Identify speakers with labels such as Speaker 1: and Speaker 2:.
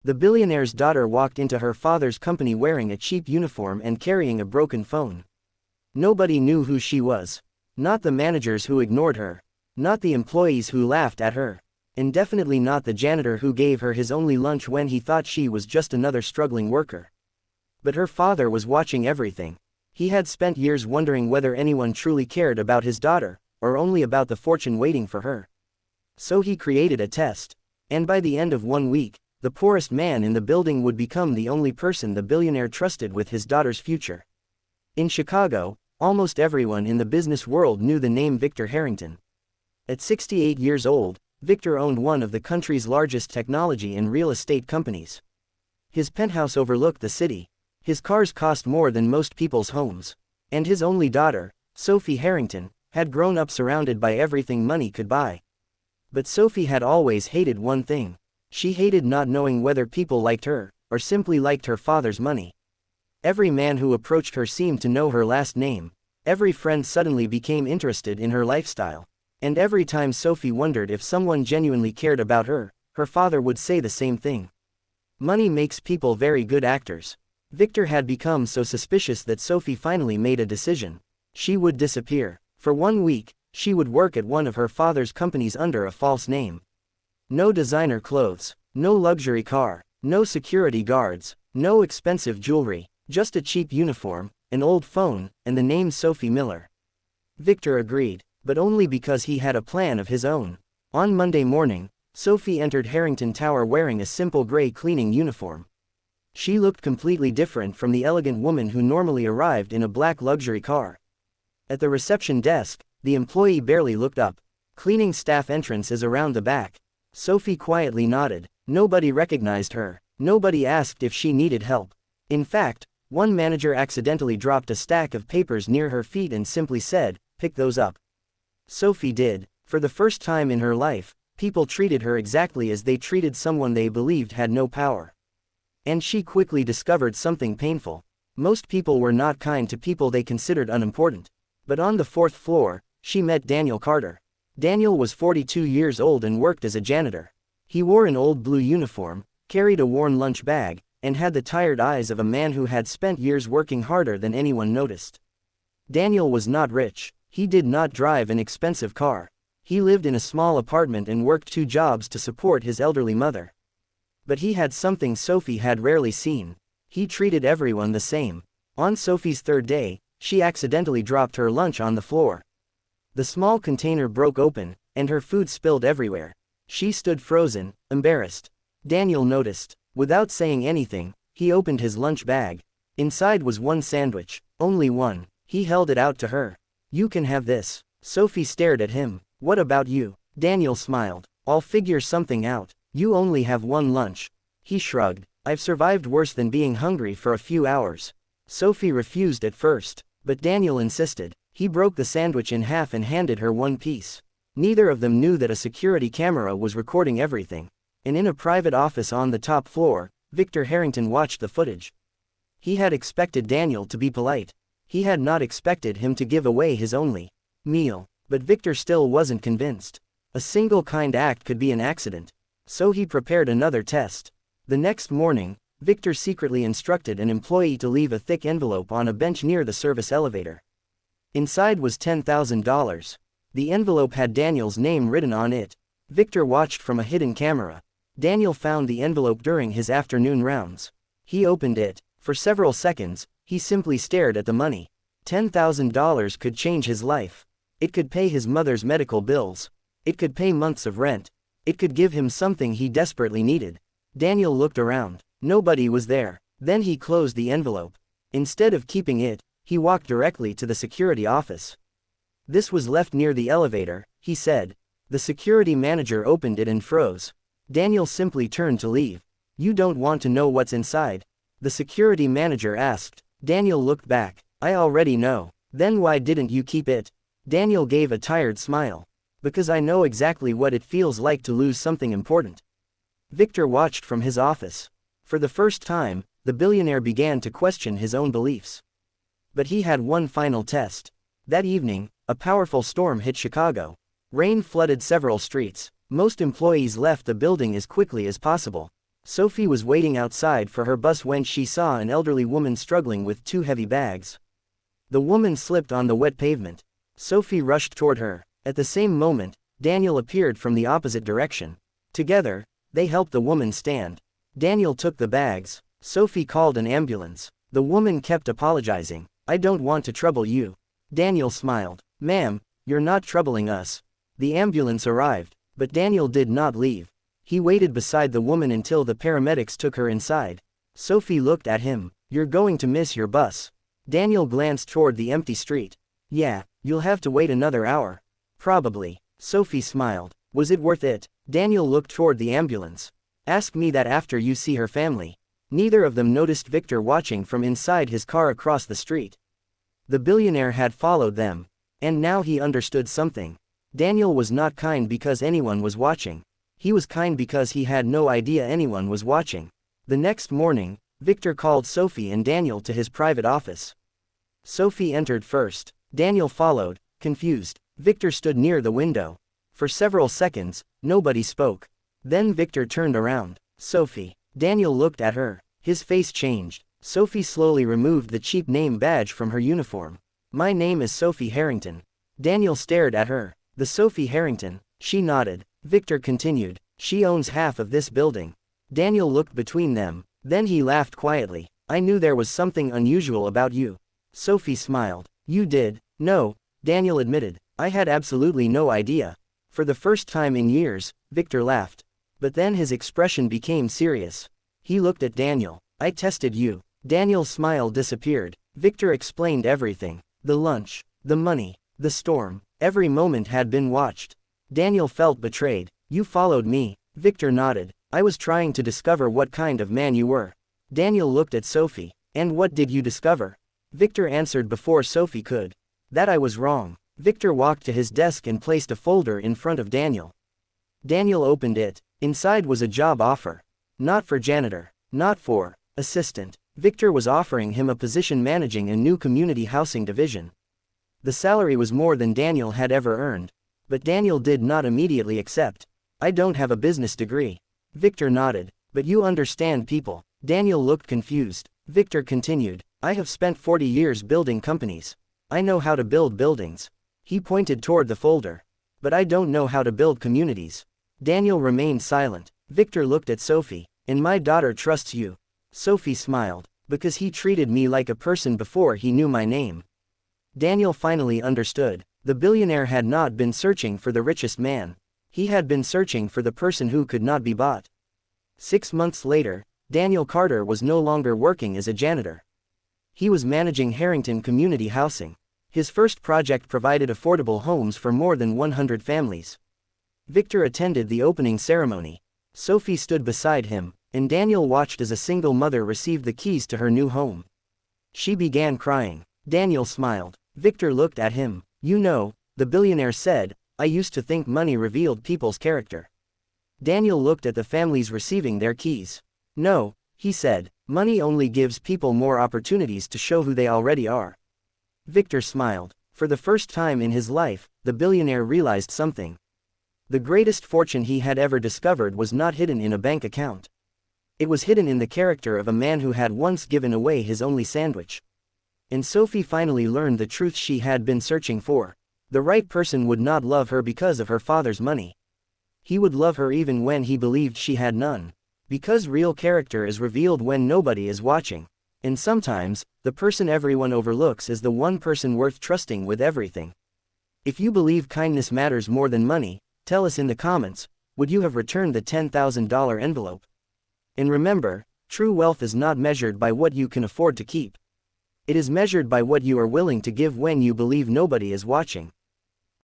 Speaker 1: The billionaire's daughter walked into her father's company wearing a cheap uniform and carrying a broken phone. Nobody knew who she was. Not the managers who ignored her. Not the employees who laughed at her. And definitely not the janitor who gave her his only lunch when he thought she was just another struggling worker. But her father was watching everything. He had spent years wondering whether anyone truly cared about his daughter, or only about the fortune waiting for her. So he created a test. And by the end of 1 week, the poorest man in the building would become the only person the billionaire trusted with his daughter's future. In Chicago, almost everyone in the business world knew the name Victor Harrington. At 68 years old, Victor owned one of the country's largest technology and real estate companies. His penthouse overlooked the city. His cars cost more than most people's homes. And his only daughter, Sophie Harrington, had grown up surrounded by everything money could buy. But Sophie had always hated one thing. She hated not knowing whether people liked her, or simply liked her father's money. Every man who approached her seemed to know her last name. Every friend suddenly became interested in her lifestyle. And every time Sophie wondered if someone genuinely cared about her, her father would say the same thing. Money makes people very good actors. Victor had become so suspicious that Sophie finally made a decision. She would disappear. For 1 week, she would work at one of her father's companies under a false name. No designer clothes, no luxury car, no security guards, no expensive jewelry, just a cheap uniform, an old phone, and the name Sophie Miller. Victor agreed, but only because he had a plan of his own. On Monday morning, Sophie entered Harrington Tower wearing a simple gray cleaning uniform. She looked completely different from the elegant woman who normally arrived in a black luxury car. At the reception desk, the employee barely looked up. Cleaning staff entrance is around the back. Sophie quietly nodded. Nobody recognized her. Nobody asked if she needed help. In fact, one manager accidentally dropped a stack of papers near her feet and simply said, "Pick those up." Sophie did. For the first time in her life, people treated her exactly as they treated someone they believed had no power. And she quickly discovered something painful. Most people were not kind to people they considered unimportant. But on the 4th floor, she met Daniel Carter. Daniel was 42 years old and worked as a janitor. He wore an old blue uniform, carried a worn lunch bag, and had the tired eyes of a man who had spent years working harder than anyone noticed. Daniel was not rich. He did not drive an expensive car. He lived in a small apartment and worked 2 jobs to support his elderly mother. But he had something Sophie had rarely seen. He treated everyone the same. On Sophie's 3rd day, she accidentally dropped her lunch on the floor. The small container broke open, and her food spilled everywhere. She stood frozen, embarrassed. Daniel noticed. Without saying anything, he opened his lunch bag. Inside was one sandwich, only one. He held it out to her. "You can have this." Sophie stared at him. "What about you?" Daniel smiled. "I'll figure something out. You only have one lunch." He shrugged. "I've survived worse than being hungry for a few hours." Sophie refused at first, but Daniel insisted. He broke the sandwich in half and handed her one piece. Neither of them knew that a security camera was recording everything. And in a private office on the top floor, Victor Harrington watched the footage. He had expected Daniel to be polite. He had not expected him to give away his only meal. But Victor still wasn't convinced. A single kind act could be an accident. So he prepared another test. The next morning, Victor secretly instructed an employee to leave a thick envelope on a bench near the service elevator. Inside was $10,000. The envelope had Daniel's name written on it. Victor watched from a hidden camera. Daniel found the envelope during his afternoon rounds. He opened it. For several seconds, he simply stared at the money. $10,000 could change his life. It could pay his mother's medical bills. It could pay months of rent. It could give him something he desperately needed. Daniel looked around. Nobody was there. Then he closed the envelope. Instead of keeping it, he walked directly to the security office. "This was left near the elevator," he said. The security manager opened it and froze. Daniel simply turned to leave. "You don't want to know what's inside?" the security manager asked. Daniel looked back. "I already know." "Then why didn't you keep it?" Daniel gave a tired smile. "Because I know exactly what it feels like to lose something important." Victor watched from his office. For the first time, the billionaire began to question his own beliefs. But he had one final test. That evening, a powerful storm hit Chicago. Rain flooded several streets. Most employees left the building as quickly as possible. Sophie was waiting outside for her bus when she saw an elderly woman struggling with 2 heavy bags. The woman slipped on the wet pavement. Sophie rushed toward her. At the same moment, Daniel appeared from the opposite direction. Together, they helped the woman stand. Daniel took the bags. Sophie called an ambulance. The woman kept apologizing. "I don't want to trouble you." Daniel smiled. "Ma'am, you're not troubling us." The ambulance arrived, but Daniel did not leave. He waited beside the woman until the paramedics took her inside. Sophie looked at him. "You're going to miss your bus." Daniel glanced toward the empty street. "Yeah, you'll have to wait another hour." "Probably." Sophie smiled. "Was it worth it?" Daniel looked toward the ambulance. "Ask me that after you see her family." Neither of them noticed Victor watching from inside his car across the street. The billionaire had followed them. And now he understood something. Daniel was not kind because anyone was watching. He was kind because he had no idea anyone was watching. The next morning, Victor called Sophie and Daniel to his private office. Sophie entered first. Daniel followed, confused. Victor stood near the window. For several seconds, nobody spoke. Then Victor turned around. "Sophie." Daniel looked at her. His face changed. Sophie slowly removed the cheap name badge from her uniform. "My name is Sophie Harrington." Daniel stared at her. "The Sophie Harrington?" She nodded. Victor continued. "She owns half of this building." Daniel looked between them. Then he laughed quietly. "I knew there was something unusual about you." Sophie smiled. "You did?" "No," Daniel admitted. "I had absolutely no idea." For the first time in years, Victor laughed. But then his expression became serious. He looked at Daniel. "I tested you." Daniel's smile disappeared. Victor explained everything. The lunch, the money, the storm. Every moment had been watched. Daniel felt betrayed. "You followed me." Victor nodded. "I was trying to discover what kind of man you were." Daniel looked at Sophie. "And what did you discover?" Victor answered before Sophie could. "That I was wrong." Victor walked to his desk and placed a folder in front of Daniel. Daniel opened it. Inside was a job offer. Not for janitor. Not for assistant. Victor was offering him a position managing a new community housing division. The salary was more than Daniel had ever earned. But Daniel did not immediately accept. "I don't have a business degree." Victor nodded. "But you understand people." Daniel looked confused. Victor continued. "I have spent 40 years building companies. I know how to build buildings." He pointed toward the folder. "But I don't know how to build communities." Daniel remained silent. Victor looked at Sophie. "And my daughter trusts you." Sophie smiled. "Because he treated me like a person before he knew my name." Daniel finally understood. The billionaire had not been searching for the richest man. He had been searching for the person who could not be bought. 6 months later, Daniel Carter was no longer working as a janitor. He was managing Harrington Community Housing. His first project provided affordable homes for more than 100 families. Victor attended the opening ceremony. Sophie stood beside him, and Daniel watched as a single mother received the keys to her new home. She began crying. Daniel smiled. Victor looked at him. "You know," the billionaire said, "I used to think money revealed people's character." Daniel looked at the families receiving their keys. "No," he said, "money only gives people more opportunities to show who they already are." Victor smiled. For the first time in his life, the billionaire realized something. The greatest fortune he had ever discovered was not hidden in a bank account. It was hidden in the character of a man who had once given away his only sandwich. And Sophie finally learned the truth she had been searching for. The right person would not love her because of her father's money. He would love her even when he believed she had none. Because real character is revealed when nobody is watching. And sometimes, the person everyone overlooks is the one person worth trusting with everything. If you believe kindness matters more than money, tell us in the comments, would you have returned the $10,000 envelope? And remember, true wealth is not measured by what you can afford to keep. It is measured by what you are willing to give when you believe nobody is watching.